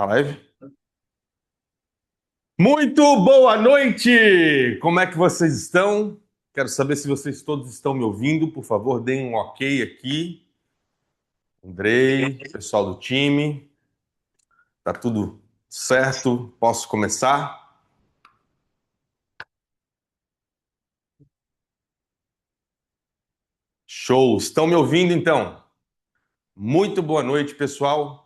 Tá live? Muito boa noite! Como é que vocês estão? Quero saber se vocês todos estão me ouvindo. Por favor, deem um ok aqui. Andrei, pessoal do time, tá tudo certo? Posso começar? Show! Estão me ouvindo então? Muito boa noite, pessoal.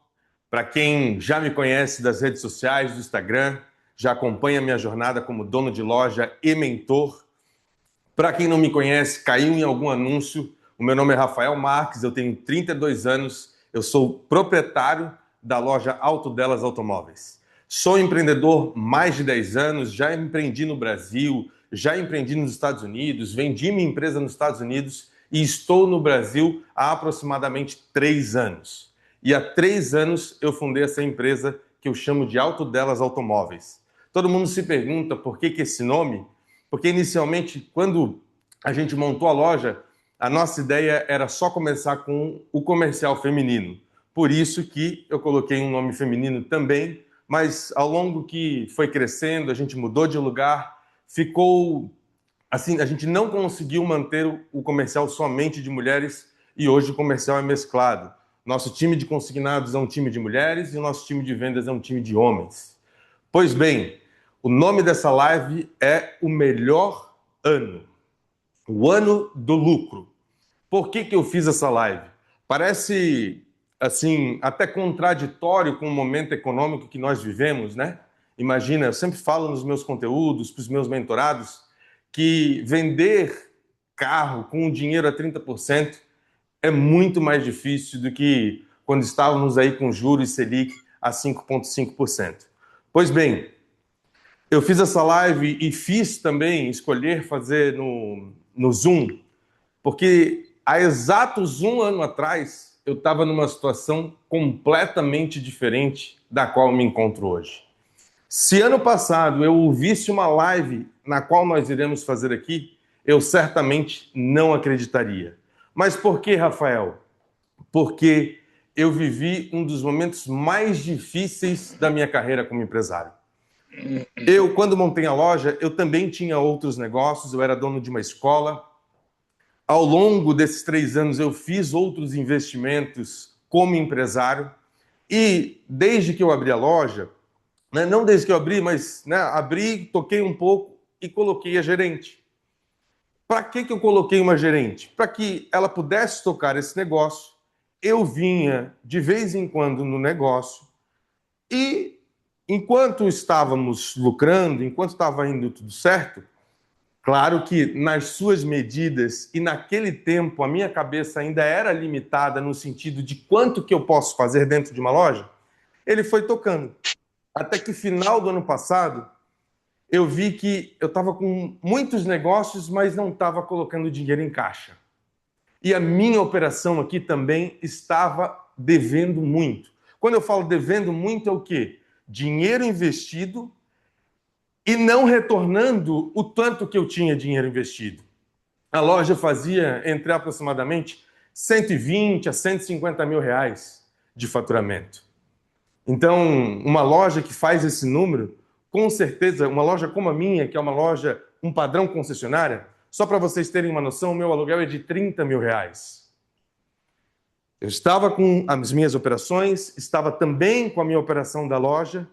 Para quem já me conhece das redes sociais, do Instagram, já acompanha minha jornada como dono de loja e mentor. Para quem não me conhece, caiu em algum anúncio, o meu nome é Rafael Marques, eu tenho 32 anos, eu sou proprietário da loja Auto Delas Automóveis. Sou empreendedor mais de 10 anos, já empreendi no Brasil, já empreendi nos Estados Unidos, vendi minha empresa nos Estados Unidos e estou no Brasil há aproximadamente 3 anos. E há 3 anos eu fundei essa empresa que eu chamo de Auto Delas Automóveis. Todo mundo se pergunta por que esse nome? Porque inicialmente, quando a gente montou a loja, a nossa ideia era só começar com o comercial feminino. Por isso que eu coloquei um nome feminino também, mas ao longo que foi crescendo, a gente mudou de lugar, ficou assim, a gente não conseguiu manter o comercial somente de mulheres e hoje o comercial é mesclado. Nosso time de consignados é um time de mulheres e o nosso time de vendas é um time de homens. Pois bem, o nome dessa live é o melhor ano, o ano do lucro. Por que eu fiz essa live? Parece, assim, até contraditório com o momento econômico que nós vivemos, né? Imagina, eu sempre falo nos meus conteúdos, para os meus mentorados, que vender carro com o dinheiro a 30% é muito mais difícil do que quando estávamos aí com juros Selic a 5,5%. Pois bem, eu fiz essa live e fiz também escolher fazer no Zoom, porque há exatos um ano atrás eu estava numa situação completamente diferente da qual me encontro hoje. Se ano passado eu ouvisse uma live na qual nós iremos fazer aqui, eu certamente não acreditaria. Mas por que, Rafael? Porque eu vivi um dos momentos mais difíceis da minha carreira como empresário. Eu, quando montei a loja, eu também tinha outros negócios, eu era dono de uma escola. Ao longo desses 3 anos, eu fiz outros investimentos como empresário. E desde que eu abri a loja, né, não desde que eu abri, mas né, abri, toquei um pouco e coloquei a gerente. Para que eu coloquei uma gerente? Para que ela pudesse tocar esse negócio. Eu vinha de vez em quando no negócio e, enquanto estávamos lucrando, enquanto estava indo tudo certo, claro que nas suas medidas e naquele tempo a minha cabeça ainda era limitada no sentido de quanto que eu posso fazer dentro de uma loja, ele foi tocando. Até que final do ano passado, eu vi que eu estava com muitos negócios, mas não estava colocando dinheiro em caixa. E a minha operação aqui também estava devendo muito. Quando eu falo devendo muito, é o quê? Dinheiro investido e não retornando o tanto que eu tinha dinheiro investido. A loja fazia entre aproximadamente 120 a 150 mil reais de faturamento. Então, uma loja que faz esse número, com certeza, uma loja como a minha, que é uma loja, um padrão concessionária, só para vocês terem uma noção, o meu aluguel é de 30 mil reais. Eu estava com as minhas operações, estava também com a minha operação da loja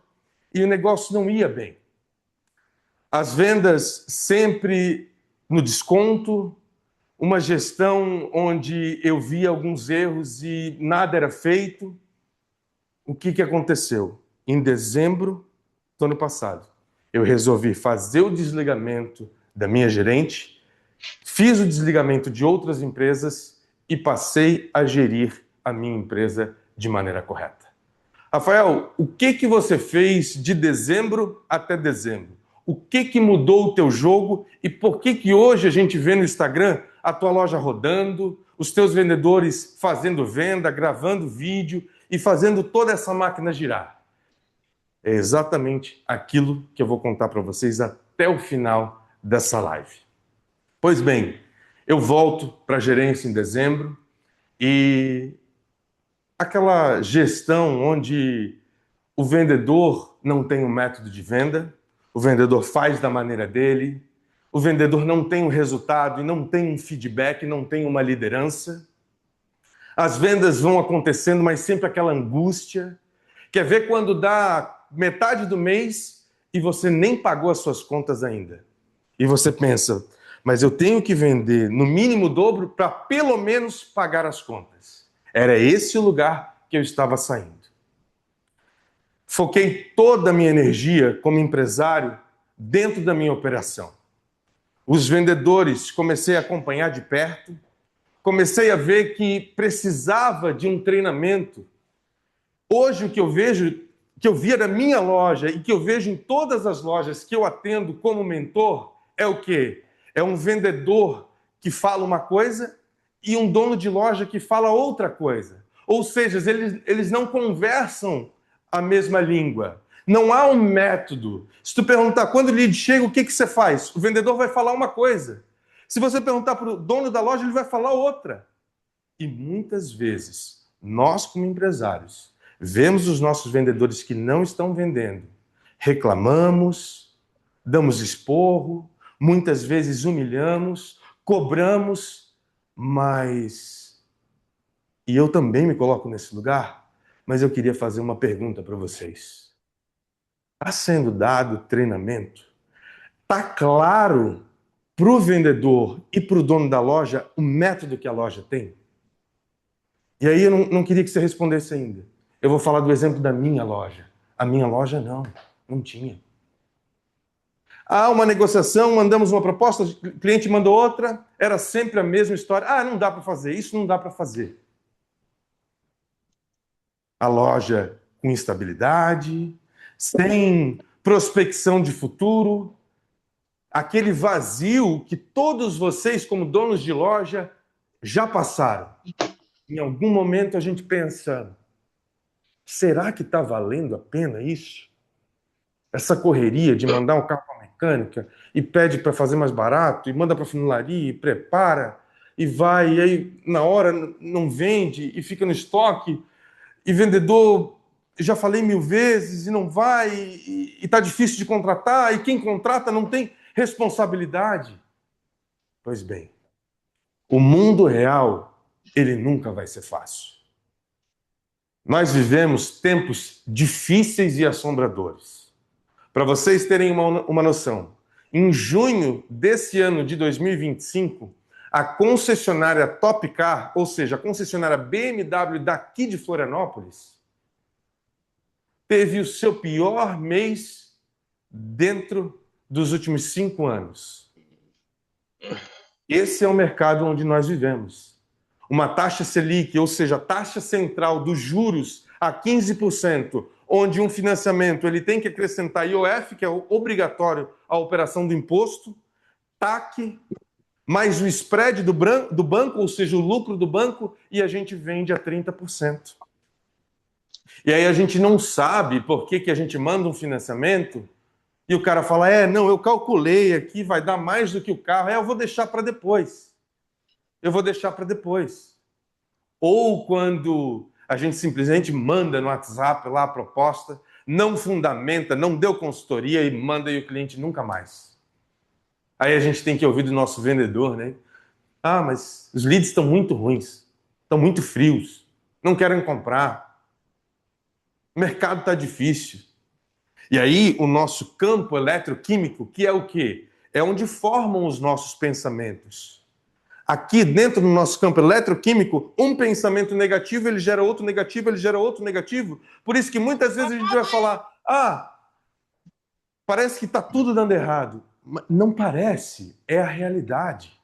e o negócio não ia bem. As vendas sempre no desconto, uma gestão onde eu via alguns erros e nada era feito. O que aconteceu? Em dezembro do ano passado, eu resolvi fazer o desligamento da minha gerente, fiz o desligamento de outras empresas e passei a gerir a minha empresa de maneira correta. Rafael, o que você fez de dezembro até dezembro? O que mudou o teu jogo e por que hoje a gente vê no Instagram a tua loja rodando, os teus vendedores fazendo venda, gravando vídeo e fazendo toda essa máquina girar? É exatamente aquilo que eu vou contar para vocês até o final dessa live. Pois bem, eu volto para a gerência em dezembro e aquela gestão onde O vendedor não tem um método de venda, o vendedor faz da maneira dele, o vendedor não tem um resultado e não tem um feedback, não tem uma liderança. As vendas vão acontecendo, mas sempre aquela angústia. Quer ver quando dá metade do mês e você nem pagou as suas contas ainda? E você pensa, mas eu tenho que vender no mínimo o dobro para pelo menos pagar as contas. Era esse o lugar que eu estava saindo. Foquei toda a minha energia como empresário dentro da minha operação. Os vendedores comecei a acompanhar de perto, comecei a ver que precisava de um treinamento. Hoje o que eu vejo, que eu via na minha loja e que eu vejo em todas as lojas que eu atendo como mentor, é o quê? É um vendedor que fala uma coisa e um dono de loja que fala outra coisa. Ou seja, eles não conversam a mesma língua. Não há um método. Se tu perguntar quando o lead chega, o que você faz? O vendedor vai falar uma coisa. Se você perguntar para o dono da loja, ele vai falar outra. E muitas vezes, nós como empresários, vemos os nossos vendedores que não estão vendendo, reclamamos, damos esporro, muitas vezes humilhamos, cobramos, mas... E eu também me coloco nesse lugar, mas eu queria fazer uma pergunta para vocês. Está sendo dado treinamento? Está claro para o vendedor e para o dono da loja o método que a loja tem? E aí eu não queria que você respondesse ainda. Eu vou falar do exemplo da minha loja. A minha loja não tinha. Há uma negociação, mandamos uma proposta, o cliente mandou outra, era sempre a mesma história. Ah, não dá para fazer, isso não dá para fazer. A loja com instabilidade, sem prospecção de futuro, aquele vazio que todos vocês, como donos de loja, já passaram. Em algum momento a gente pensa, será que está valendo a pena isso? Essa correria de mandar um carro para a mecânica e pede para fazer mais barato, e manda para a funilaria, e prepara, e vai, e aí na hora não vende, e fica no estoque, e vendedor, já falei 1000 vezes, e não vai, e está difícil de contratar, e quem contrata não tem responsabilidade. Pois bem, o mundo real, ele nunca vai ser fácil. Nós vivemos tempos difíceis e assombradores. Para vocês terem uma noção, em junho desse ano de 2025, a concessionária Top Car, ou seja, a concessionária BMW daqui de Florianópolis, teve o seu pior mês dentro dos últimos 5 anos. Esse é o mercado onde nós vivemos. Uma taxa Selic, ou seja, a taxa central dos juros a 15%, onde um financiamento ele tem que acrescentar IOF, que é obrigatório a operação do imposto, TAC, mais o spread do banco, ou seja, o lucro do banco, e a gente vende a 30%. E aí a gente não sabe por que a gente manda um financiamento e o cara fala, não, eu calculei aqui, vai dar mais do que o carro, eu vou deixar para depois. Eu vou deixar para depois. Ou quando a gente simplesmente manda no WhatsApp lá a proposta, não fundamenta, não deu consultoria e manda e o cliente nunca mais. Aí a gente tem que ouvir do nosso vendedor, né? Ah, mas os leads estão muito ruins, estão muito frios, não querem comprar. O mercado está difícil. E aí o nosso campo eletroquímico, que é o quê? É onde formam os nossos pensamentos. Aqui dentro do nosso campo eletroquímico, um pensamento negativo, ele gera outro negativo, ele gera outro negativo. Por isso que muitas vezes a gente vai falar, parece que está tudo dando errado. Mas não parece, é a realidade.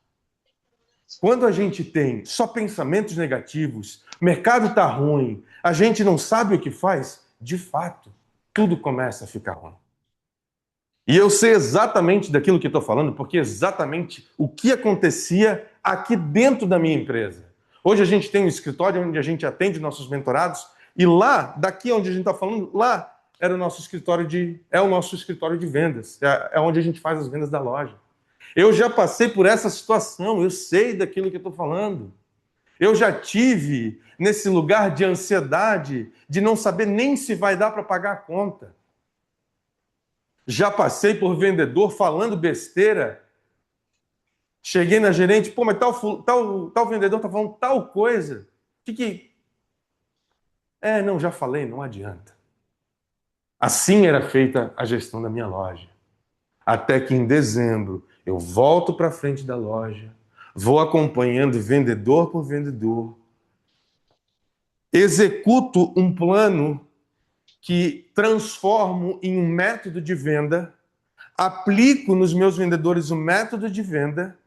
Quando a gente tem só pensamentos negativos, o mercado está ruim, a gente não sabe o que faz, de fato, tudo começa a ficar ruim. E eu sei exatamente daquilo que estou falando, porque é exatamente o que acontecia aqui dentro da minha empresa. Hoje a gente tem um escritório onde a gente atende nossos mentorados, e lá, daqui onde a gente está falando, lá era o nosso escritório de vendas, é onde a gente faz as vendas da loja. Eu já passei por essa situação, eu sei daquilo que eu estou falando. Eu já tive nesse lugar de ansiedade, de não saber nem se vai dar para pagar a conta. Já passei por vendedor falando besteira. Cheguei na gerente, pô, mas tal vendedor tá falando tal coisa. Que... não, já falei, não adianta. Assim era feita a gestão da minha loja. Até que em dezembro eu volto para frente da loja, vou acompanhando vendedor por vendedor, executo um plano que transformo em um método de venda, aplico nos meus vendedores o método de venda,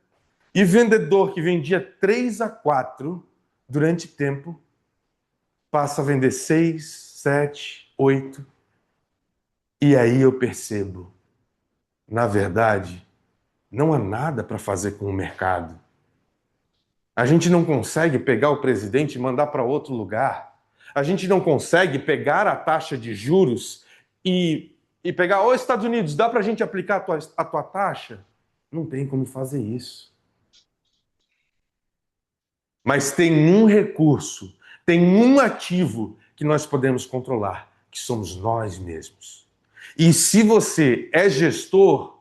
e vendedor que vendia 3 a 4 durante tempo, passa a vender 6, 7, 8. E aí eu percebo, na verdade, não há nada para fazer com o mercado. A gente não consegue pegar o presidente e mandar para outro lugar. A gente não consegue pegar a taxa de juros e pegar, ô Estados Unidos, dá para a gente aplicar a tua taxa? Não tem como fazer isso. Mas tem um recurso, tem um ativo que nós podemos controlar, que somos nós mesmos. E se você é gestor,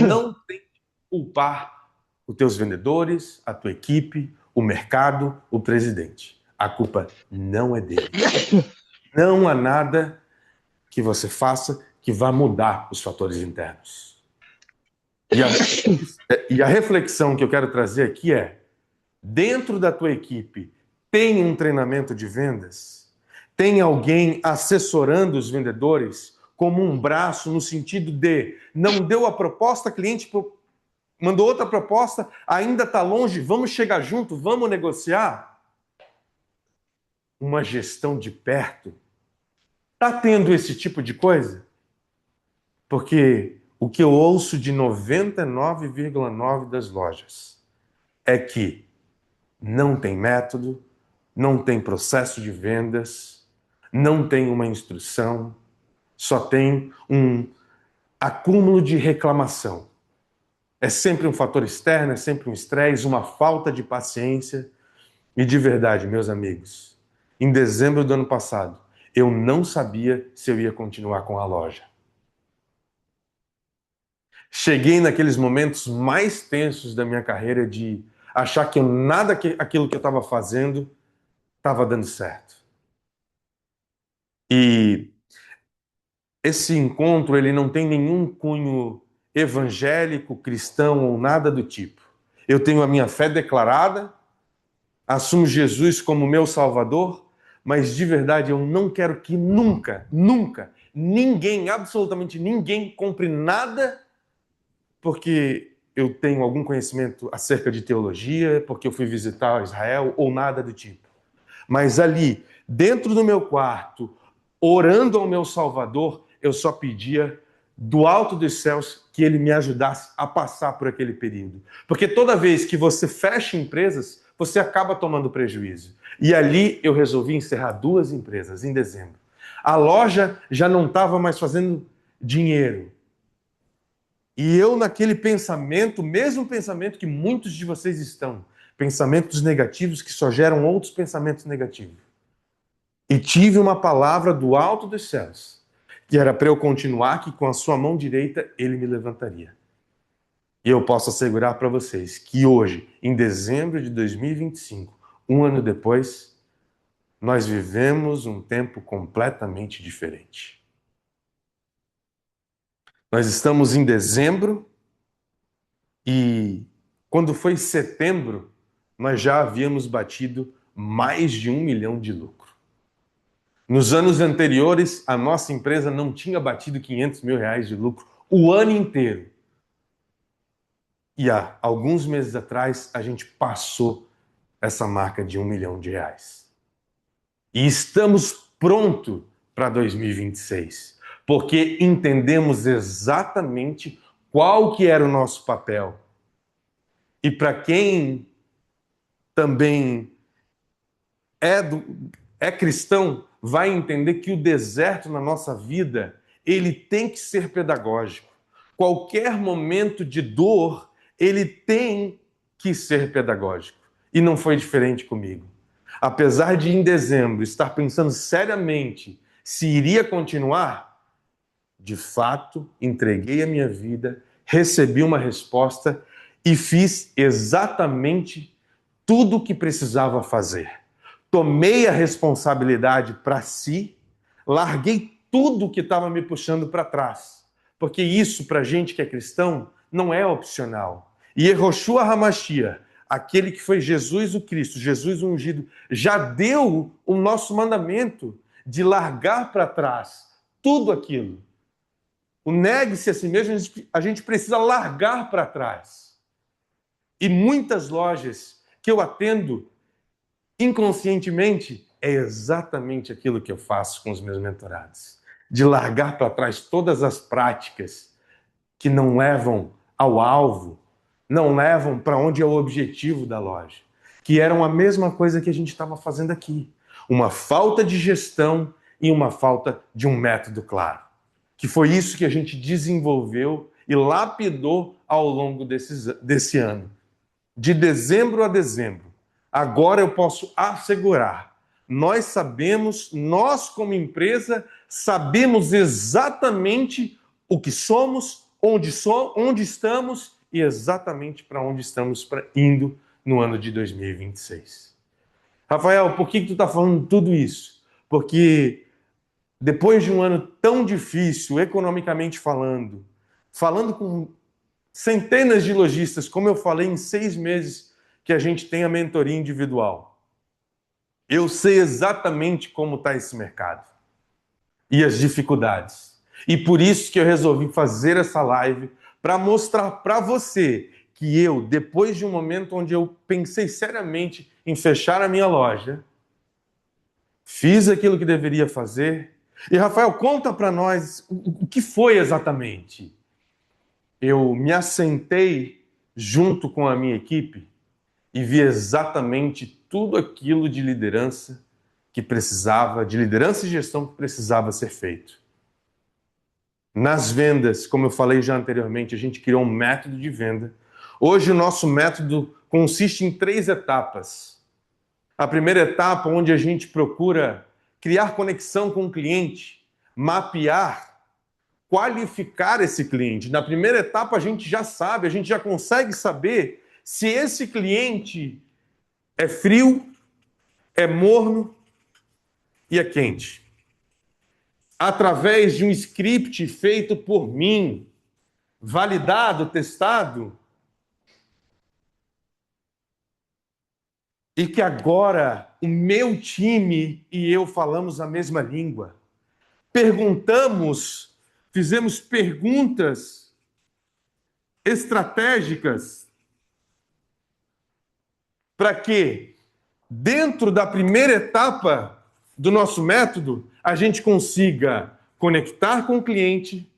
não tem que culpar os teus vendedores, a tua equipe, o mercado, o presidente. A culpa não é dele. Não há nada que você faça que vá mudar os fatores internos. E a reflexão que eu quero trazer aqui é: dentro da tua equipe, tem um treinamento de vendas? Tem alguém assessorando os vendedores como um braço no sentido de não deu a proposta, cliente mandou outra proposta, ainda está longe, vamos chegar junto, vamos negociar? Uma gestão de perto. Está tendo esse tipo de coisa? Porque o que eu ouço de 99,9% das lojas é que não tem método, não tem processo de vendas, não tem uma instrução, só tem um acúmulo de reclamação. É sempre um fator externo, é sempre um estresse, uma falta de paciência. E de verdade, meus amigos, em dezembro do ano passado, eu não sabia se eu ia continuar com a loja. Cheguei naqueles momentos mais tensos da minha carreira de achar que nada aquilo que eu estava fazendo estava dando certo. E esse encontro, ele não tem nenhum cunho evangélico, cristão ou nada do tipo. Eu tenho a minha fé declarada, assumo Jesus como meu Salvador, mas de verdade eu não quero que nunca, nunca, ninguém, absolutamente ninguém, compre nada porque eu tenho algum conhecimento acerca de teologia, porque eu fui visitar Israel ou nada do tipo. Mas ali, dentro do meu quarto, orando ao meu Salvador, eu só pedia do alto dos céus que ele me ajudasse a passar por aquele período. Porque toda vez que você fecha empresas, você acaba tomando prejuízo. E ali eu resolvi encerrar 2 empresas em dezembro. A loja já não estava mais fazendo dinheiro. E eu naquele pensamento, mesmo pensamento que muitos de vocês estão, pensamentos negativos que só geram outros pensamentos negativos. E tive uma palavra do alto dos céus, que era para eu continuar, que com a sua mão direita ele me levantaria. E eu posso assegurar para vocês que hoje, em dezembro de 2025, um ano depois, nós vivemos um tempo completamente diferente. Nós estamos em dezembro e quando foi setembro, nós já havíamos batido mais de 1 milhão de lucro. Nos anos anteriores, a nossa empresa não tinha batido 500 mil reais de lucro o ano inteiro. E há alguns meses atrás, a gente passou essa marca de 1 milhão de reais. E estamos prontos para 2026, porque entendemos exatamente qual que era o nosso papel. E para quem também é cristão, vai entender que o deserto na nossa vida, ele tem que ser pedagógico. Qualquer momento de dor, ele tem que ser pedagógico. E não foi diferente comigo. Apesar de, em dezembro, estar pensando seriamente se iria continuar, de fato, entreguei a minha vida, recebi uma resposta e fiz exatamente tudo o que precisava fazer. Tomei a responsabilidade para si, larguei tudo que estava me puxando para trás. Porque isso, para gente que é cristão, não é opcional. E Yehoshua HaMashiach, aquele que foi Jesus o Cristo, Jesus o ungido, já deu o nosso mandamento de largar para trás tudo aquilo. O negue-se a si mesmo, a gente precisa largar para trás. E muitas lojas que eu atendo inconscientemente é exatamente aquilo que eu faço com os meus mentorados. De largar para trás todas as práticas que não levam ao alvo, não levam para onde é o objetivo da loja. Que eram a mesma coisa que a gente estava fazendo aqui. Uma falta de gestão e uma falta de um método claro. Que foi isso que a gente desenvolveu e lapidou ao longo desse ano. De dezembro a dezembro. Agora eu posso assegurar, nós sabemos, nós como empresa, sabemos exatamente o que somos, onde estamos e exatamente para onde estamos indo no ano de 2026. Rafael, por que tu está falando tudo isso? Porque depois de um ano tão difícil, economicamente falando com centenas de lojistas, como eu falei, em 6 meses que a gente tem a mentoria individual. Eu sei exatamente como está esse mercado e as dificuldades. E por isso que eu resolvi fazer essa live para mostrar para você que eu, depois de um momento onde eu pensei seriamente em fechar a minha loja, fiz aquilo que deveria fazer. E Rafael, conta para nós o que foi exatamente. Eu me assentei junto com a minha equipe e vi exatamente tudo aquilo de liderança que precisava, de liderança e gestão que precisava ser feito. Nas vendas, como eu falei já anteriormente, a gente criou um método de venda. Hoje o nosso método consiste em 3 etapas. A primeira etapa, onde a gente procura criar conexão com o cliente, mapear, qualificar esse cliente. Na primeira etapa, a gente já sabe, a gente já consegue saber se esse cliente é frio, é morno e é quente. Através de um script feito por mim, validado, testado, e que agora o meu time e eu falamos a mesma língua. Fizemos perguntas estratégicas para que, dentro da primeira etapa do nosso método, a gente consiga conectar com o cliente,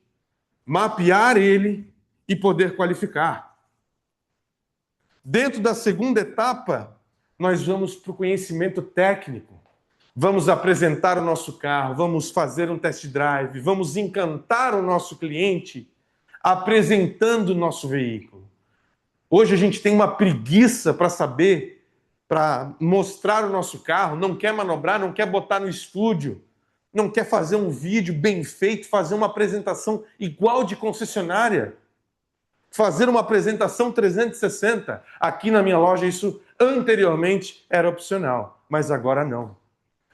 mapear ele e poder qualificar. Dentro da segunda etapa, nós vamos para o conhecimento técnico. Vamos apresentar o nosso carro, vamos fazer um test drive, vamos encantar o nosso cliente apresentando o nosso veículo. Hoje a gente tem uma preguiça para saber, para mostrar o nosso carro, não quer manobrar, não quer botar no estúdio, não quer fazer um vídeo bem feito, fazer uma apresentação igual de concessionária, fazer uma apresentação 360. Aqui na minha loja isso anteriormente era opcional, mas agora não.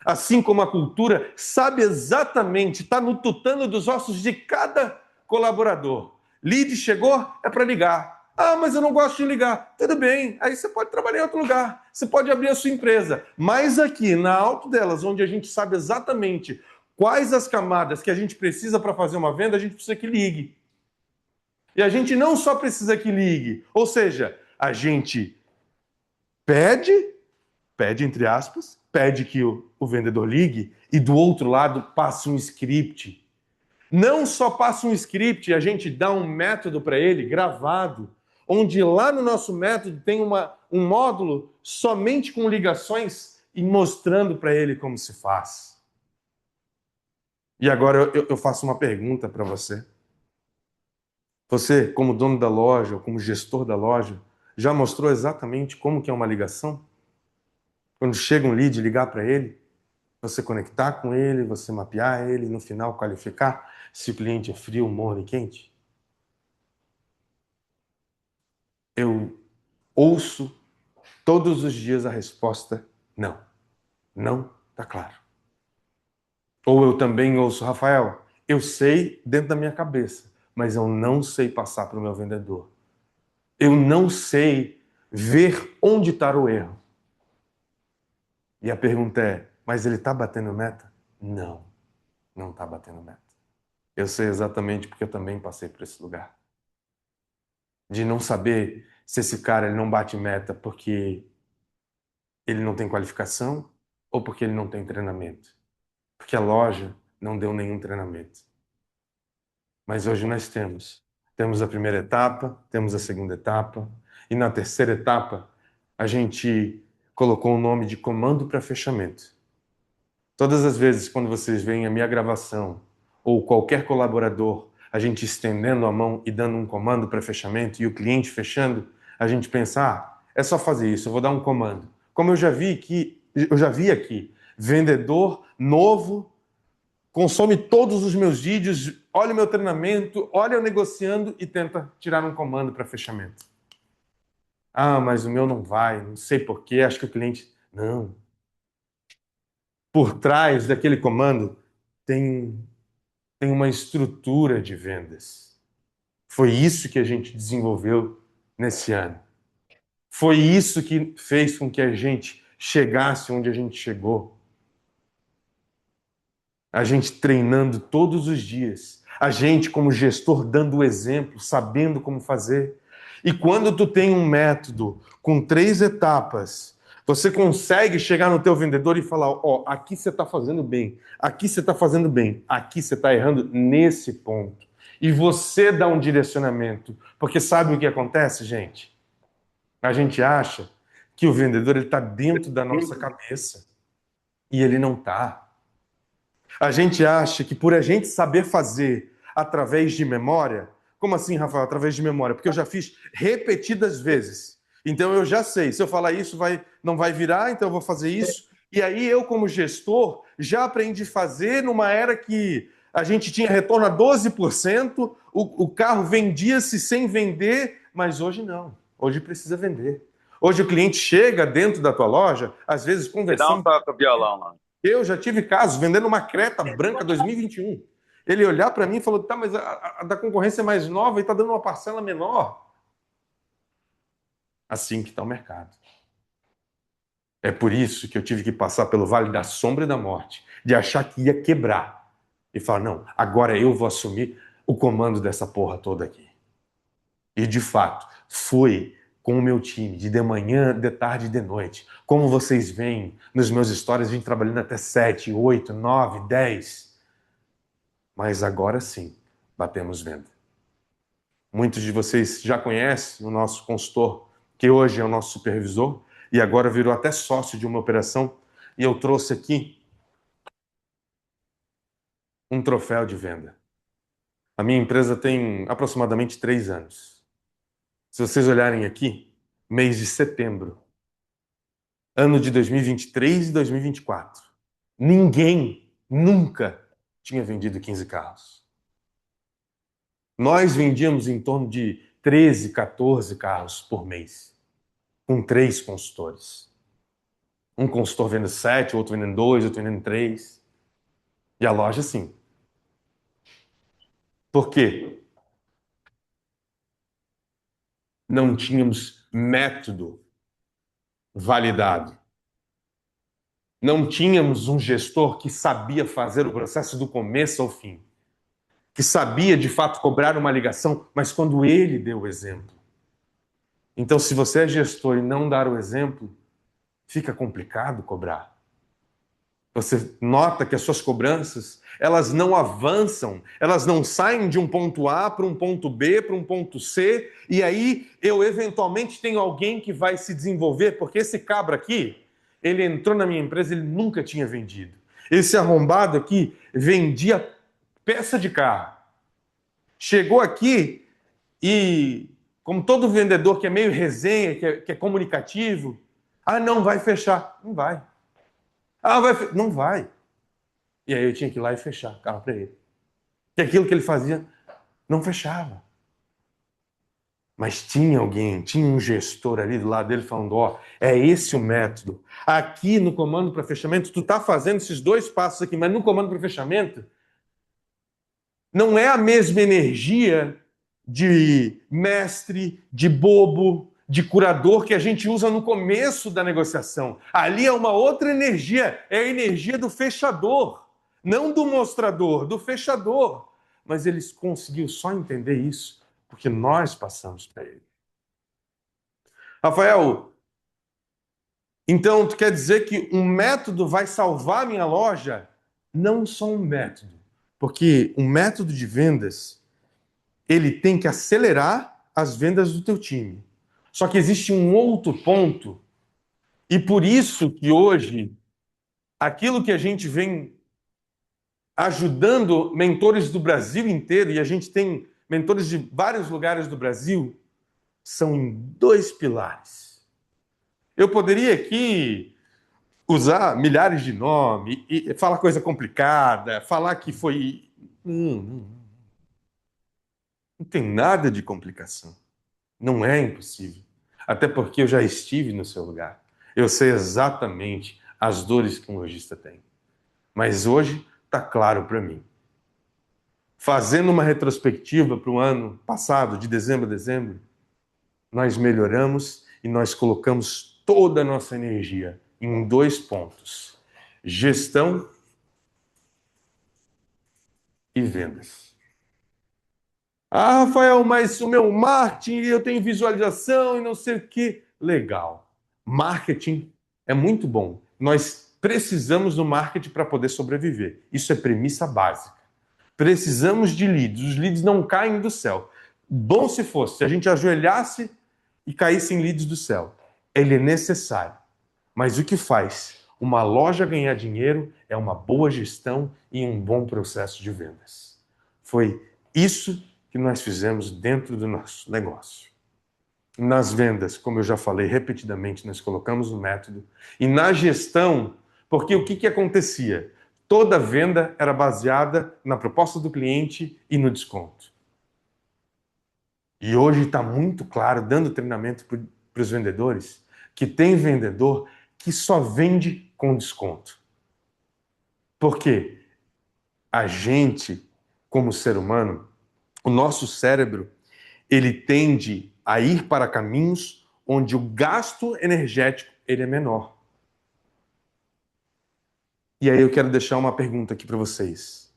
Assim como a cultura sabe exatamente, está no tutano dos ossos de cada colaborador. Lead chegou, é para ligar. Ah, mas eu não gosto de ligar. Tudo bem, aí você pode trabalhar em outro lugar, você pode abrir a sua empresa. Mas aqui, na Alto Delas, onde a gente sabe exatamente quais as camadas que a gente precisa para fazer uma venda, a gente precisa que ligue. E a gente não só precisa que ligue, ou seja, a gente pede entre aspas, pede que o vendedor ligue e do outro lado passe um script. Não só passa um script, a gente dá um método para ele gravado, onde lá no nosso método tem um módulo somente com ligações e mostrando para ele como se faz. E agora eu faço uma pergunta para você. Você, como dono da loja, ou como gestor da loja, já mostrou exatamente como que é uma ligação? Quando chega um lead, ligar para ele, você conectar com ele, você mapear ele, no final qualificar se o cliente é frio, morno e quente. Eu ouço todos os dias a resposta não. Não está claro. Ou eu também ouço, Rafael, eu sei dentro da minha cabeça, mas eu não sei passar para o meu vendedor. Eu não sei ver onde está o erro. E a pergunta é, mas ele está batendo meta? Não, não está batendo meta. Eu sei exatamente porque eu também passei por esse lugar. De não saber se esse cara ele não bate meta porque ele não tem qualificação ou porque ele não tem treinamento. Porque a loja não deu nenhum treinamento. Mas hoje nós temos. Temos a primeira etapa, temos a segunda etapa, e na terceira etapa a gente colocou o nome de comando para fechamento. Todas as vezes quando vocês veem a minha gravação ou qualquer colaborador, a gente estendendo a mão e dando um comando para fechamento e o cliente fechando, a gente pensa, é só fazer isso, eu vou dar um comando. Como eu já vi aqui, vendedor novo consome todos os meus vídeos, olha o meu treinamento, olha eu negociando e tenta tirar um comando para fechamento. Mas o meu não vai, não sei porquê, acho que o cliente. Não. Por trás daquele comando tem uma estrutura de vendas. Foi isso que a gente desenvolveu nesse ano. Foi isso que fez com que a gente chegasse onde a gente chegou. A gente treinando todos os dias. A gente, como gestor, dando o exemplo, sabendo como fazer. E quando tu tem um método com 3 etapas, você consegue chegar no teu vendedor e falar, aqui você está fazendo bem, aqui você está fazendo bem, aqui você está errando nesse ponto. E você dá um direcionamento. Porque sabe o que acontece, gente? A gente acha que o vendedor está dentro da nossa cabeça. E ele não está. A gente acha que por a gente saber fazer através de memória, como assim, Rafael, através de memória? Porque eu já fiz repetidas vezes. Então eu já sei, se eu falar isso não vai virar, então eu vou fazer isso. E aí eu, como gestor, já aprendi a fazer numa era que a gente tinha retorno a 12%, o carro vendia-se sem vender, mas hoje não. Hoje precisa vender. Hoje o cliente chega dentro da tua loja, às vezes Me dá um conversando. toque o violão lá. Eu já tive casos vendendo uma Creta branca 2021. Ele olhar para mim e falou: tá, mas a da concorrência é mais nova e está dando uma parcela menor. Assim que está o mercado. É por isso que eu tive que passar pelo vale da sombra e da morte, de achar que ia quebrar. E falar: não, agora eu vou assumir o comando dessa porra toda aqui. E de fato, foi com o meu time, de manhã, de tarde e de noite. Como vocês veem nos meus stories, a gente trabalhando até 7, 8, 9, 10. Mas agora sim, batemos venda. Muitos de vocês já conhecem o nosso consultor, que hoje é o nosso supervisor, e agora virou até sócio de uma operação. E eu trouxe aqui um troféu de venda. A minha empresa tem aproximadamente 3 anos. Se vocês olharem aqui, mês de setembro, ano de 2023 e 2024, ninguém nunca tinha vendido 15 carros. Nós vendíamos em torno de 13, 14 carros por mês, com 3 consultores. Um consultor vendo 7, outro vendendo 2, outro vendendo 3. E a loja, sim. Por quê? Não tínhamos método validado. Não tínhamos um gestor que sabia fazer o processo do começo ao fim. Que sabia, de fato, cobrar uma ligação, mas quando ele deu o exemplo. Então, se você é gestor e não dar o exemplo, fica complicado cobrar. Você nota que as suas cobranças, elas não avançam, elas não saem de um ponto A para um ponto B, para um ponto C, e aí eu eventualmente tenho alguém que vai se desenvolver, porque esse cabra aqui, ele entrou na minha empresa, ele nunca tinha vendido. Esse arrombado aqui vendia peça de carro. Chegou aqui e, como todo vendedor que é meio resenha, que é comunicativo, Ah, não vai fechar. Não vai. Ah, não vai. E aí eu tinha que ir lá e fechar o carro para ele. E aquilo que ele fazia não fechava. Mas tinha alguém, tinha um gestor ali do lado dele falando: ó, é esse o método. Aqui no comando para fechamento, tu tá fazendo esses dois passos aqui, mas no comando para fechamento, não é a mesma energia de mestre, de bobo, de curador que a gente usa no começo da negociação. Ali é uma outra energia, é a energia do fechador, não do mostrador, do fechador. Mas eles conseguiu só entender isso porque nós passamos para ele. Rafael, então tu quer dizer que um método vai salvar a minha loja? Não só um método, porque um método de vendas ele tem que acelerar as vendas do teu time. Só que existe um outro ponto, e por isso que hoje aquilo que a gente vem ajudando mentores do Brasil inteiro, e a gente tem mentores de vários lugares do Brasil, são em dois pilares. Eu poderia aqui usar milhares de nomes e falar coisa complicada, falar que foi. Não tem nada de complicação. Não é impossível. Até porque eu já estive no seu lugar. Eu sei exatamente as dores que um lojista tem. Mas hoje está claro para mim. Fazendo uma retrospectiva para o ano passado, de dezembro a dezembro, nós melhoramos e nós colocamos toda a nossa energia em dois pontos: gestão e vendas. Ah, Rafael, mas o meu marketing, eu tenho visualização e não sei o que. Legal. Marketing é muito bom. Nós precisamos do marketing para poder sobreviver. Isso é premissa básica. Precisamos de leads. Os leads não caem do céu. Bom se fosse, se a gente ajoelhasse e caísse em leads do céu. Ele é necessário. Mas o que faz uma loja ganhar dinheiro é uma boa gestão e um bom processo de vendas. Foi isso que nós fizemos dentro do nosso negócio. Nas vendas, como eu já falei repetidamente, nós colocamos o método. E na gestão, porque o que acontecia? Toda venda era baseada na proposta do cliente e no desconto. E hoje está muito claro, dando treinamento para os vendedores, que tem vendedor que só vende com desconto. Por quê? A gente, como ser humano, o nosso cérebro, ele tende a ir para caminhos onde o gasto energético ele é menor. E aí eu quero deixar uma pergunta aqui para vocês.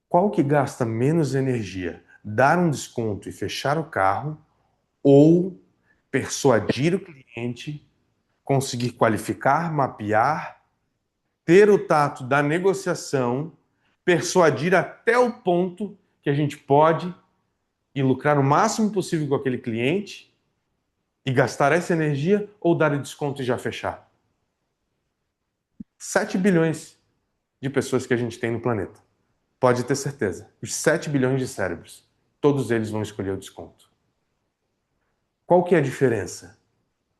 Qual que gasta menos energia? Dar um desconto e fechar o carro ou persuadir o cliente, conseguir qualificar, mapear, ter o tato da negociação, persuadir até o ponto que a gente pode e lucrar o máximo possível com aquele cliente e gastar essa energia ou dar o desconto e já fechar? 7 bilhões de pessoas que a gente tem no planeta. Pode ter certeza. Os 7 bilhões de cérebros, todos eles vão escolher o desconto. Qual que é a diferença?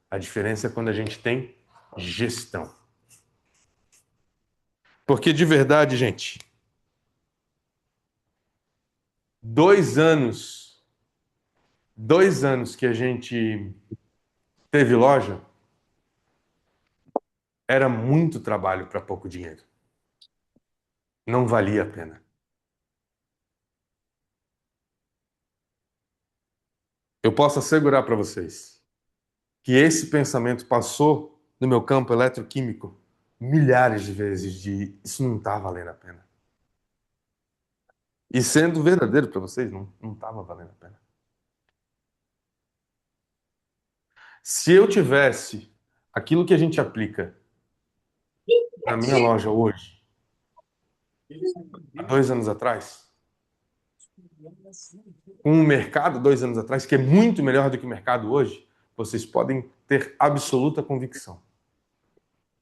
A diferença é quando a gente tem gestão. Porque de verdade, gente, 2 anos, 2 anos que a gente teve loja, era muito trabalho para pouco dinheiro. Não valia a pena. Eu posso assegurar para vocês que esse pensamento passou no meu campo eletroquímico milhares de vezes de isso não está valendo a pena. E sendo verdadeiro para vocês, não estava valendo a pena. Se eu tivesse aquilo que a gente aplica na minha loja hoje, há 2 anos atrás, com o mercado 2 anos atrás, que é muito melhor do que o mercado hoje, vocês podem ter absoluta convicção.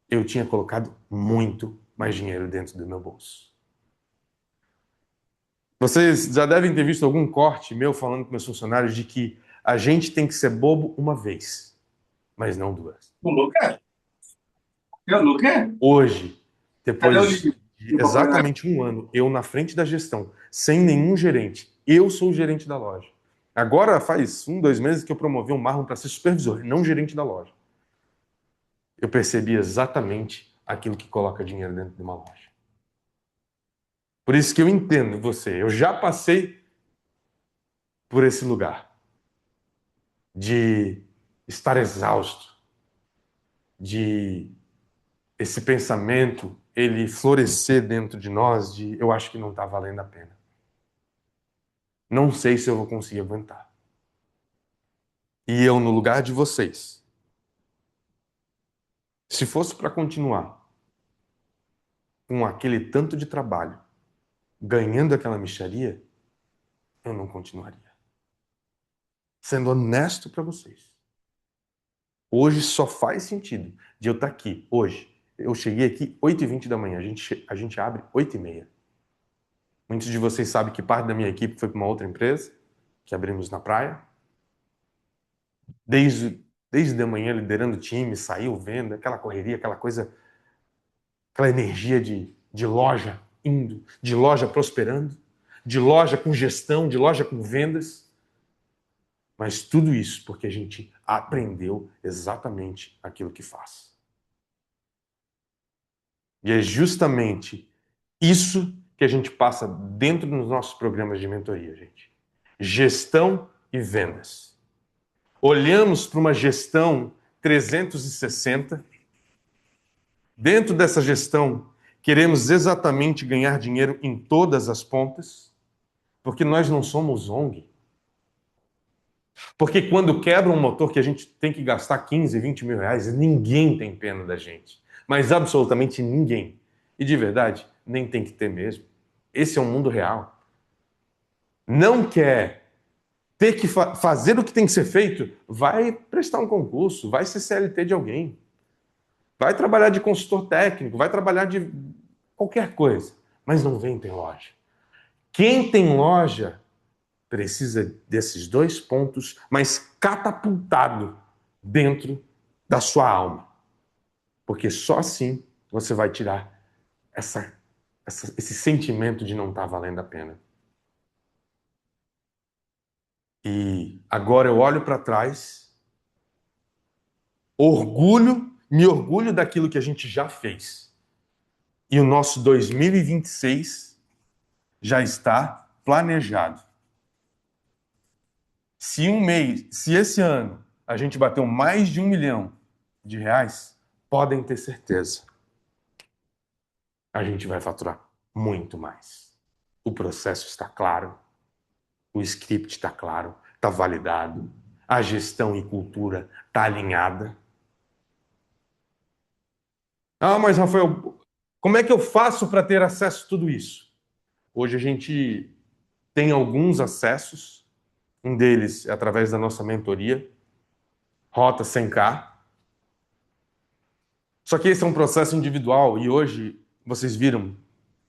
Eu tinha colocado muito mais dinheiro dentro do meu bolso. Vocês já devem ter visto algum corte meu falando com meus funcionários de que a gente tem que ser bobo uma vez, mas não duas. O Lucas? É o Lucas? Hoje, Cadê o depois livro? de exatamente um ano, eu na frente da gestão, sem nenhum gerente, eu sou o gerente da loja. Agora faz 2 meses que eu promovi um Marlon para ser supervisor, não gerente da loja. Eu percebi exatamente aquilo que coloca dinheiro dentro de uma loja. Por isso que eu entendo você. Eu já passei por esse lugar de estar exausto, de esse pensamento ele florescer dentro de nós de eu acho que não está valendo a pena. Não sei se eu vou conseguir aguentar. E eu, no lugar de vocês, se fosse para continuar com aquele tanto de trabalho, ganhando aquela mixaria, eu não continuaria. Sendo honesto para vocês. Hoje só faz sentido de eu estar aqui, hoje. Eu cheguei aqui 8h20 da manhã, a gente abre 8h30. Muitos de vocês sabem que parte da minha equipe foi para uma outra empresa, que abrimos na praia. Desde a manhã liderando o time, saiu, venda, aquela correria, aquela coisa, aquela energia de loja indo, de loja prosperando, de loja com gestão, de loja com vendas. Mas tudo isso porque a gente aprendeu exatamente aquilo que faz. E é justamente isso que a gente passa dentro dos nossos programas de mentoria, gente. Gestão e vendas. Olhamos para uma gestão 360. Dentro dessa gestão, queremos exatamente ganhar dinheiro em todas as pontas, porque nós não somos ONG. Porque quando quebra um motor que a gente tem que gastar 15, 20 mil reais, ninguém tem pena da gente. Mas absolutamente ninguém. E de verdade, nem tem que ter mesmo. Esse é um mundo real. Não quer ter que fazer o que tem que ser feito, vai prestar um concurso, vai ser CLT de alguém. Vai trabalhar de consultor técnico, vai trabalhar de qualquer coisa. Mas não vem ter loja. Quem tem loja precisa desses dois pontos, mas catapultado dentro da sua alma. Porque só assim você vai tirar esse sentimento de não estar valendo a pena. E agora eu olho para trás, me orgulho daquilo que a gente já fez. E o nosso 2026 já está planejado. Se esse ano a gente bateu mais de 1 milhão de reais, podem ter certeza, a gente vai faturar muito mais. O processo está claro, o script está claro, está validado, a gestão e cultura está alinhada. Ah, mas Rafael, como é que eu faço para ter acesso a tudo isso? Hoje a gente tem alguns acessos, um deles é através da nossa mentoria, Rota 100K. Só que esse é um processo individual e hoje, vocês viram,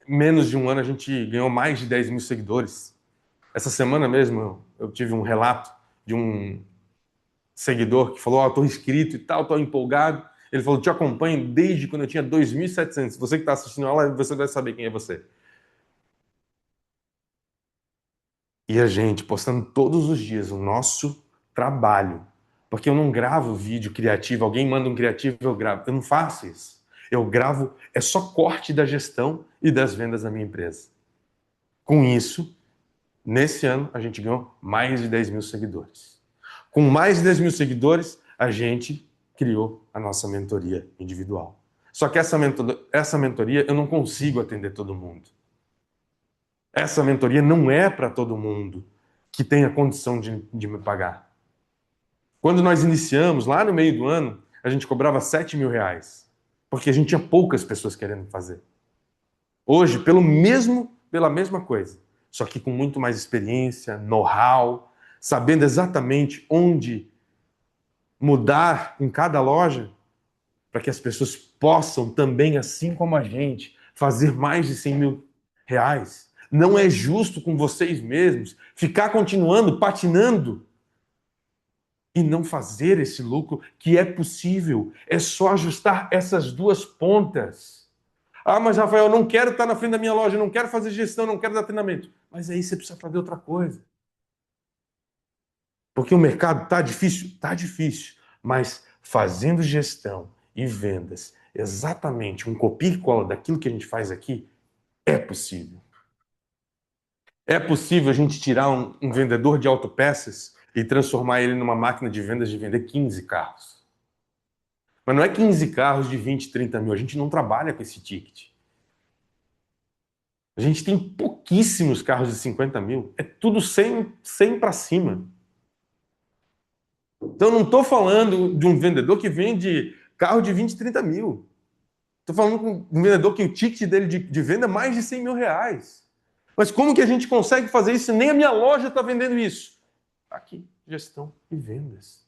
menos de um ano a gente ganhou mais de 10 mil seguidores. Essa semana mesmo eu tive um relato de um seguidor que falou: "Ó, tô inscrito e tal, tô empolgado". Ele falou: "Te acompanho desde quando eu tinha 2.700. Você que está assistindo a live, você vai saber quem é você". E a gente postando todos os dias o nosso trabalho. Porque eu não gravo vídeo criativo, alguém manda um criativo, eu gravo. Eu não faço isso. Eu gravo, é só corte da gestão e das vendas da minha empresa. Com isso, nesse ano, a gente ganhou mais de 10 mil seguidores. Com mais de 10 mil seguidores, a gente criou a nossa mentoria individual. Só que essa mentoria eu não consigo atender todo mundo. Essa mentoria não é para todo mundo que tem a condição de me pagar. Quando nós iniciamos, lá no meio do ano, a gente cobrava 7 mil reais, porque a gente tinha poucas pessoas querendo fazer. Hoje, pela mesma coisa, só que com muito mais experiência, know-how, sabendo exatamente onde mudar em cada loja, para que as pessoas possam também, assim como a gente, fazer mais de 100 mil reais. Não é justo com vocês mesmos ficar continuando patinando e não fazer esse lucro, que é possível. É só ajustar essas duas pontas. Ah, mas Rafael, eu não quero estar na frente da minha loja, eu não quero fazer gestão, não quero dar treinamento. Mas aí você precisa fazer outra coisa. Porque o mercado está difícil? Está difícil. Mas fazendo gestão e vendas, exatamente um copia e cola daquilo que a gente faz aqui, é possível. É possível a gente tirar um vendedor de autopeças e transformar ele numa máquina de vendas de vender 15 carros. Mas não é 15 carros de 20, 30 mil. A gente não trabalha com esse ticket. A gente tem pouquíssimos carros de 50 mil. É tudo 100 para cima. Então, eu não estou falando de um vendedor que vende carro de 20, 30 mil. Estou falando com um vendedor que o ticket dele de venda é mais de 100 mil reais. Mas como que a gente consegue fazer isso? Nem a minha loja está vendendo isso. Aqui, gestão e vendas.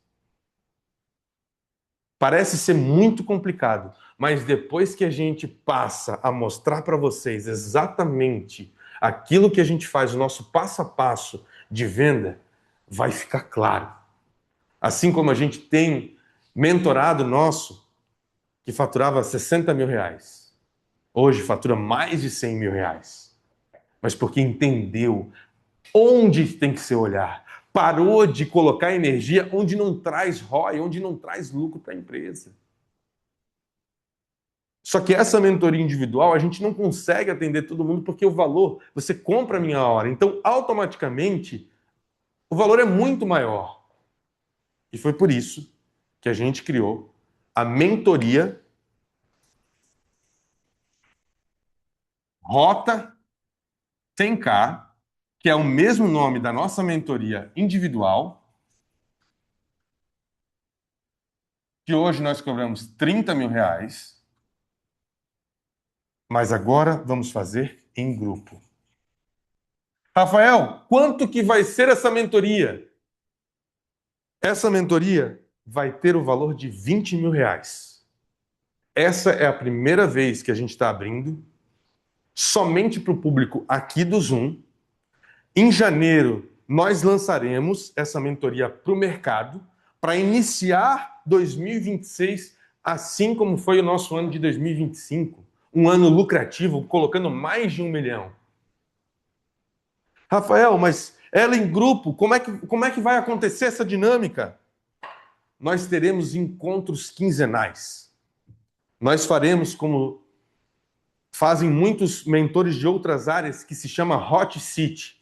Parece ser muito complicado, mas depois que a gente passa a mostrar para vocês exatamente aquilo que a gente faz, o nosso passo a passo de venda, vai ficar claro. Assim como a gente tem mentorado nosso que faturava 60 mil reais. Hoje fatura mais de 100 mil reais. Mas porque entendeu onde tem que ser olhar. Parou de colocar energia onde não traz ROI, onde não traz lucro para a empresa. Só que essa mentoria individual a gente não consegue atender todo mundo porque o valor, você compra a minha hora. Então, automaticamente, o valor é muito maior. E foi por isso que a gente criou a mentoria Rota 100K, que é o mesmo nome da nossa mentoria individual, que hoje nós cobramos 30 mil reais, mas agora vamos fazer em grupo. Rafael, quanto que vai ser essa mentoria? Essa mentoria vai ter o valor de 20 mil reais. Essa é a primeira vez que a gente está abrindo somente para o público aqui do Zoom. Em janeiro, nós lançaremos essa mentoria para o mercado para iniciar 2026, assim como foi o nosso ano de 2025. Um ano lucrativo, colocando mais de 1 milhão. Rafael, mas ela em grupo, como é que vai acontecer essa dinâmica? Nós teremos encontros quinzenais. Nós faremos como fazem muitos mentores de outras áreas, que se chama Hot Seat,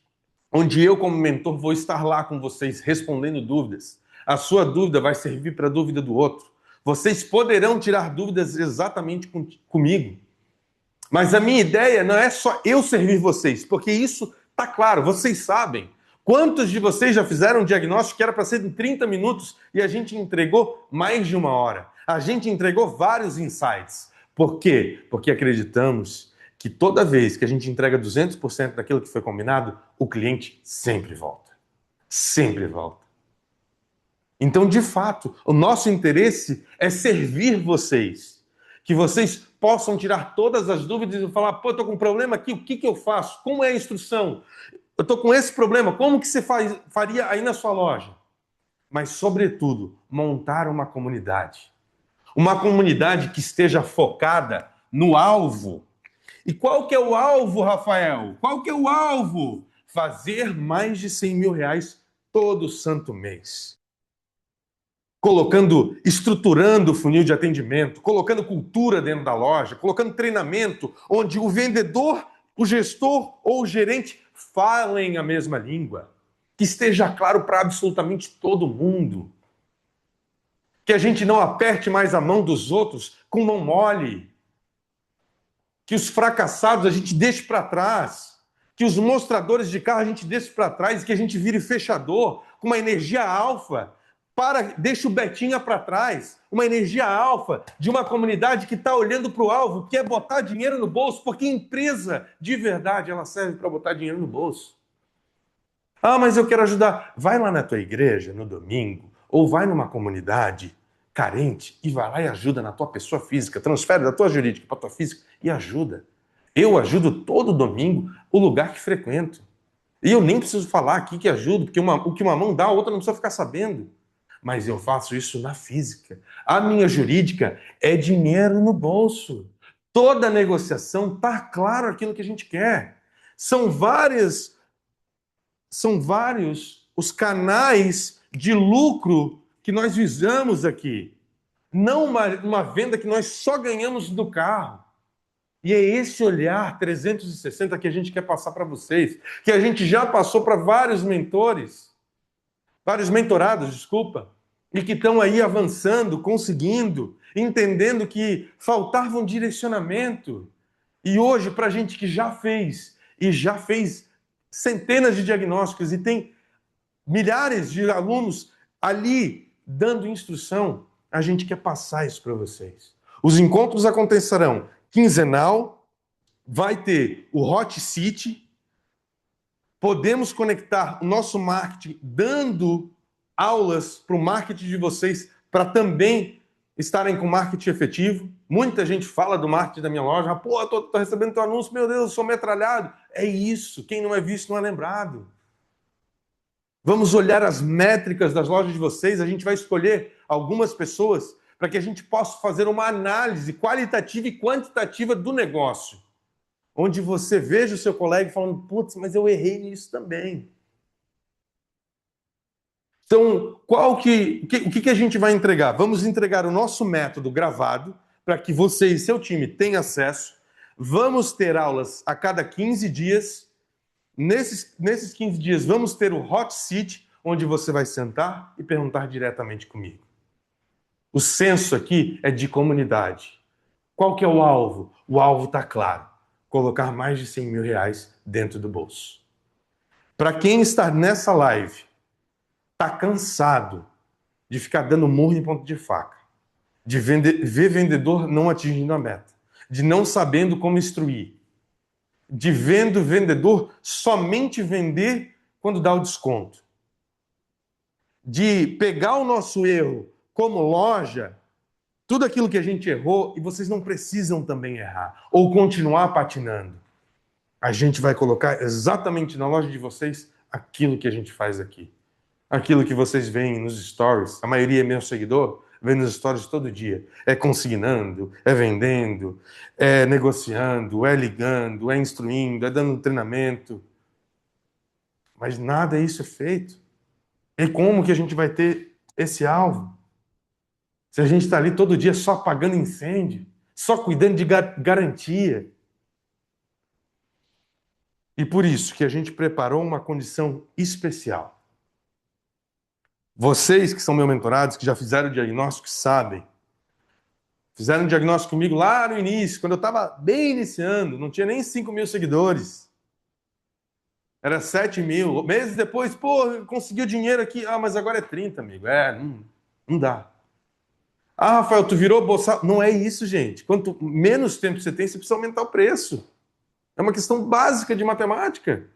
onde eu, como mentor, vou estar lá com vocês respondendo dúvidas. A sua dúvida vai servir para a dúvida do outro. Vocês poderão tirar dúvidas exatamente comigo. Mas a minha ideia não é só eu servir vocês, porque isso está claro, vocês sabem. Quantos de vocês já fizeram um diagnóstico que era para ser em 30 minutos e a gente entregou mais de 1 hora? A gente entregou vários insights. Por quê? Porque acreditamos que toda vez que a gente entrega 200% daquilo que foi combinado, o cliente sempre volta. Sempre volta. Então, de fato, o nosso interesse é servir vocês. Que vocês possam tirar todas as dúvidas e falar, pô, eu tô com um problema aqui, o que eu faço? Como é a instrução? Eu tô com esse problema, como que você faria aí na sua loja? Mas, sobretudo, montar uma comunidade. Uma comunidade que esteja focada no alvo. E qual que é o alvo, Rafael? Qual que é o alvo? Fazer mais de 100 mil reais todo santo mês. Colocando, estruturando o funil de atendimento, colocando cultura dentro da loja, colocando treinamento onde o vendedor, o gestor ou o gerente falem a mesma língua. Que esteja claro para absolutamente todo mundo. Que a gente não aperte mais a mão dos outros com mão mole. Que os fracassados a gente deixe para trás. Que os mostradores de carro a gente deixe para trás e que a gente vire fechador com uma energia alfa. Deixa o Betinha para trás, uma energia alfa de uma comunidade que está olhando para o alvo, que é botar dinheiro no bolso, porque empresa de verdade ela serve para botar dinheiro no bolso. Ah, mas eu quero ajudar. Vai lá na tua igreja no domingo, ou vai numa comunidade carente e vai lá e ajuda na tua pessoa física, transfere da tua jurídica para a tua física e ajuda. Eu ajudo todo domingo o lugar que frequento. E eu nem preciso falar aqui que ajudo, porque o que uma mão dá, a outra não precisa ficar sabendo. mas eu faço isso na física. A minha jurídica é dinheiro no bolso. Toda negociação está claro aquilo que a gente quer. São vários os canais de lucro que nós visamos aqui. Não uma venda que nós só ganhamos do carro. E é esse olhar 360 que a gente quer passar para vocês, que a gente já passou para vários mentores, vários mentorados, desculpa, e que estão aí avançando, conseguindo, entendendo que faltava um direcionamento. E hoje, para a gente que já fez, e já fez centenas de diagnósticos e tem milhares de alunos ali dando instrução, a gente quer passar isso para vocês. Os encontros acontecerão quinzenal, vai ter o Hot City, podemos conectar o nosso marketing dando aulas para o marketing de vocês para também estarem com marketing efetivo. Muita gente fala do marketing da minha loja, pô, tô recebendo teu anúncio, meu Deus, eu sou metralhado. É isso, quem não é visto não é lembrado. Vamos olhar as métricas das lojas de vocês, a gente vai escolher algumas pessoas para que a gente possa fazer uma análise qualitativa e quantitativa do negócio, onde você veja o seu colega falando, putz, mas eu errei nisso também. Então, o que a gente vai entregar? Vamos entregar o nosso método gravado para que você e seu time tenham acesso. Vamos ter aulas a cada 15 dias. Nesses 15 dias, vamos ter o Hot Seat, onde você vai sentar e perguntar diretamente comigo. O senso aqui é de comunidade. Qual que é o alvo? O alvo está claro. Colocar mais de 100 mil reais dentro do bolso. Para quem está nessa live, está cansado de ficar dando murro em ponta de faca, de ver vendedor não atingindo a meta, de não sabendo como instruir, de vendo o vendedor somente vender quando dá o desconto, de pegar o nosso erro como loja, tudo aquilo que a gente errou, e vocês não precisam também errar, ou continuar patinando. A gente vai colocar exatamente na loja de vocês aquilo que a gente faz aqui. Aquilo que vocês veem nos stories, a maioria é meu seguidor, vê nos stories todo dia. É consignando, é vendendo, é negociando, é ligando, é instruindo, é dando treinamento. Mas nada disso é feito. E como que a gente vai ter esse alvo? Se a gente está ali todo dia só apagando incêndio, só cuidando de garantia. E por isso que a gente preparou uma condição especial. Vocês que são meus mentorados, que já fizeram o diagnóstico, sabem. Fizeram um diagnóstico comigo lá no início, quando eu estava bem iniciando, não tinha nem 5 mil seguidores. Era 7 mil. Meses depois, pô, conseguiu dinheiro aqui. Ah, mas agora é 30, amigo. Não dá. Ah, Rafael, tu virou bolsa. Não é isso, gente. Quanto menos tempo você tem, você precisa aumentar o preço. É uma questão básica de matemática.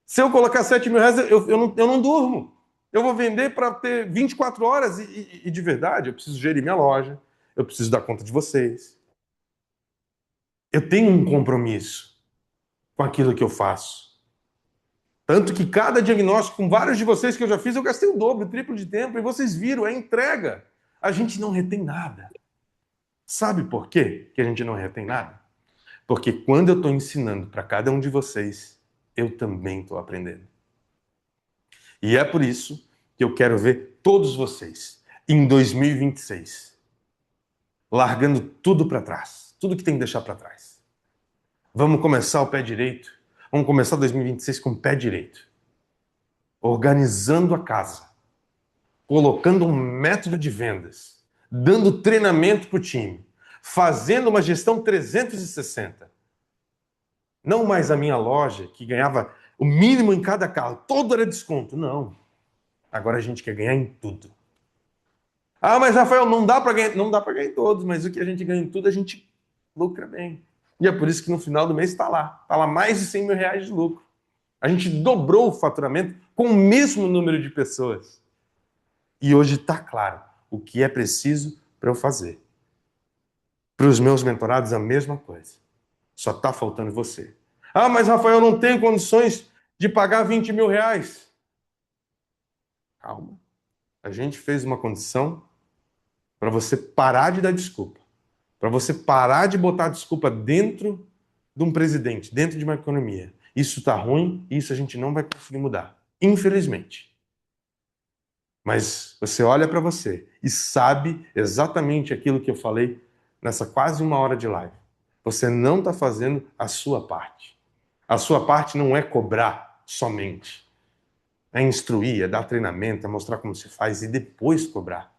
Se eu colocar 7 mil reais, eu não durmo. Eu vou vender para ter 24 horas e de verdade, eu preciso gerir minha loja, eu preciso dar conta de vocês. Eu tenho um compromisso com aquilo que eu faço. Tanto que cada diagnóstico com vários de vocês que eu já fiz, eu gastei o dobro, o triplo de tempo, e vocês viram, é entrega. A gente não retém nada. Sabe por quê que a gente não retém nada? Porque quando eu estou ensinando para cada um de vocês, eu também estou aprendendo. E é por isso que eu quero ver todos vocês em 2026, largando tudo para trás, tudo que tem que deixar para trás. Vamos começar o pé direito, vamos começar 2026 com o pé direito, organizando a casa, colocando um método de vendas, dando treinamento para o time, fazendo uma gestão 360. Não mais a minha loja, que ganhava o mínimo em cada carro, todo era desconto. Não. Agora a gente quer ganhar em tudo. Ah, mas Rafael, não dá para ganhar. Não dá para ganhar em todos, mas o que a gente ganha em tudo, a gente lucra bem. E é por isso que no final do mês está lá. Está lá mais de 100 mil reais de lucro. A gente dobrou o faturamento com o mesmo número de pessoas. E hoje está claro o que é preciso para eu fazer. Para os meus mentorados, a mesma coisa. Só está faltando você. Ah, mas Rafael, eu não tenho condições de pagar 20 mil reais. Calma. A gente fez uma condição para você parar de dar desculpa, para você parar de botar desculpa dentro de um presidente, dentro de uma economia. Isso está ruim e isso a gente não vai conseguir mudar, infelizmente. Mas você olha para você e sabe exatamente aquilo que eu falei nessa quase uma hora de live. Você não está fazendo a sua parte. A sua parte não é cobrar somente. É instruir, é dar treinamento, é mostrar como se faz e depois cobrar.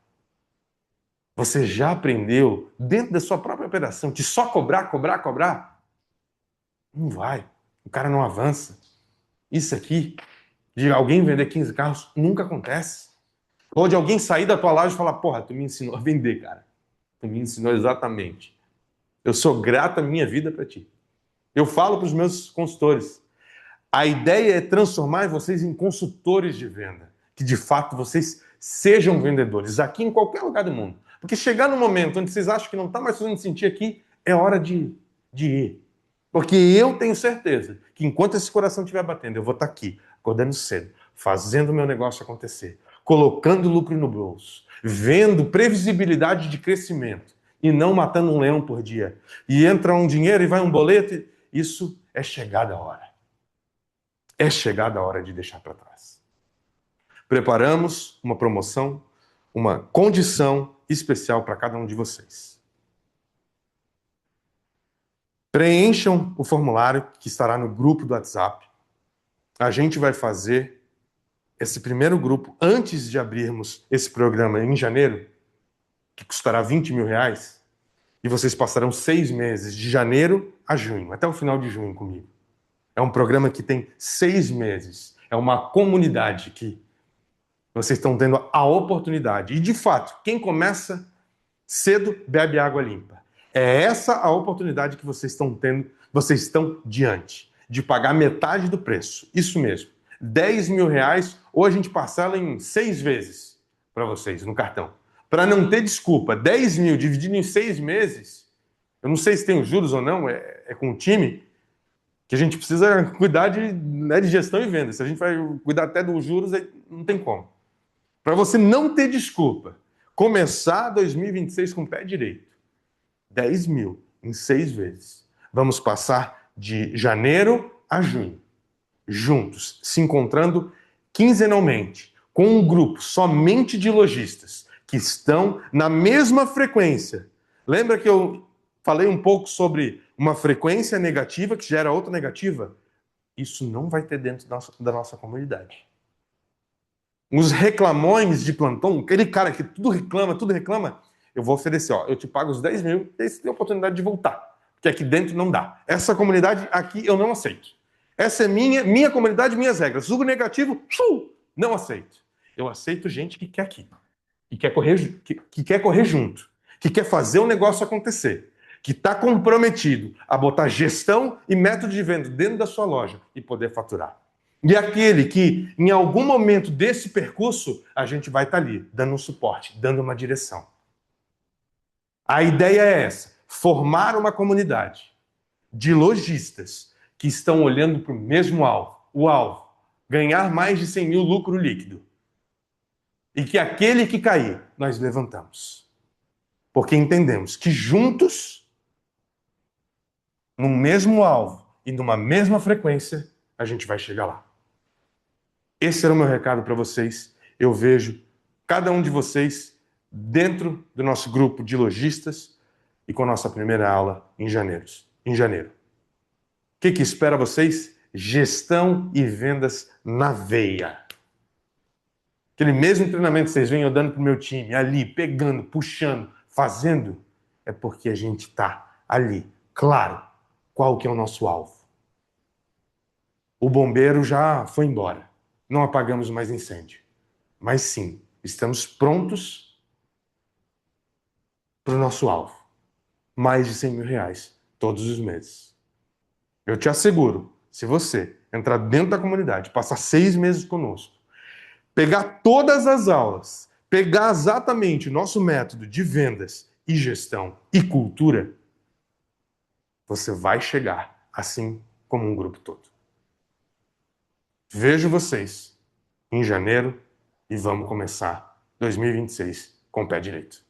Você já aprendeu, dentro da sua própria operação, que só cobrar, cobrar, cobrar? Não vai. O cara não avança. Isso aqui, de alguém vender 15 carros, nunca acontece. Ou de alguém sair da tua loja e falar, porra, tu me ensinou a vender, cara. Tu me ensinou exatamente. Eu sou grato à minha vida para ti. Eu falo para os meus consultores, a ideia é transformar vocês em consultores de venda. Que de fato vocês sejam vendedores, aqui em qualquer lugar do mundo. Porque chegar no momento onde vocês acham que não está mais fazendo sentido aqui, é hora de ir. Porque eu tenho certeza que enquanto esse coração estiver batendo, eu vou estar aqui, acordando cedo, fazendo o meu negócio acontecer, colocando lucro no bolso, vendo previsibilidade de crescimento e não matando um leão por dia. E entra um dinheiro e vai um boleto, isso é chegada a hora. É chegada a hora de deixar para trás. Preparamos uma promoção, uma condição especial para cada um de vocês. Preencham o formulário que estará no grupo do WhatsApp. A gente vai fazer esse primeiro grupo antes de abrirmos esse programa em janeiro, que custará R$ 20.000, e vocês passarão 6 meses, de janeiro a junho, até o final de junho comigo. É um programa que tem 6 meses. É uma comunidade que vocês estão tendo a oportunidade. E, de fato, quem começa cedo bebe água limpa. É essa a oportunidade que vocês estão tendo, vocês estão diante, de pagar metade do preço. Isso mesmo. R$ 10.000, ou a gente parcela em 6 vezes para vocês no cartão. Para não ter desculpa, 10 mil dividido em 6 meses, eu não sei se tem os juros ou não, é com o time, que a gente precisa cuidar de gestão e venda. Se a gente vai cuidar até dos juros, não tem como. Para você não ter desculpa, começar 2026 com o pé direito. 10 mil em 6 vezes. Vamos passar de janeiro a junho, juntos, se encontrando quinzenalmente, com um grupo somente de lojistas que estão na mesma frequência. Lembra que eu falei um pouco sobre uma frequência negativa que gera outra negativa? Isso não vai ter dentro da nossa comunidade. Os reclamões de plantão, aquele cara que tudo reclama, eu vou oferecer, ó, eu te pago os 10 mil e aí você tem a oportunidade de voltar. Porque aqui dentro não dá. Essa comunidade aqui eu não aceito. Essa é minha comunidade, minhas regras. O negativo, não aceito. Eu aceito gente que quer aqui. Que quer correr junto. Que quer fazer o negócio acontecer. Que está comprometido a botar gestão e método de venda dentro da sua loja e poder faturar. E aquele que, em algum momento desse percurso, a gente vai estar ali, dando um suporte, dando uma direção. A ideia é essa: formar uma comunidade de lojistas que estão olhando para o mesmo alvo. O alvo, ganhar mais de 100 mil lucro líquido. E que aquele que cair, nós levantamos. Porque entendemos que juntos, no mesmo alvo e numa mesma frequência, a gente vai chegar lá. Esse era o meu recado para vocês. Eu vejo cada um de vocês dentro do nosso grupo de lojistas e com a nossa primeira aula em janeiro. O que espera vocês? Gestão e vendas na veia. Aquele mesmo treinamento que vocês vêm eu dando para o meu time, ali, pegando, puxando, fazendo, é porque a gente está ali, claro, qual que é o nosso alvo. O bombeiro já foi embora. Não apagamos mais incêndio. Mas sim, estamos prontos para o nosso alvo. Mais de 100 mil reais todos os meses. Eu te asseguro, se você entrar dentro da comunidade, passar 6 meses conosco, pegar todas as aulas, pegar exatamente o nosso método de vendas e gestão e cultura, você vai chegar assim como um grupo todo. Vejo vocês em janeiro e vamos começar 2026 com o pé direito.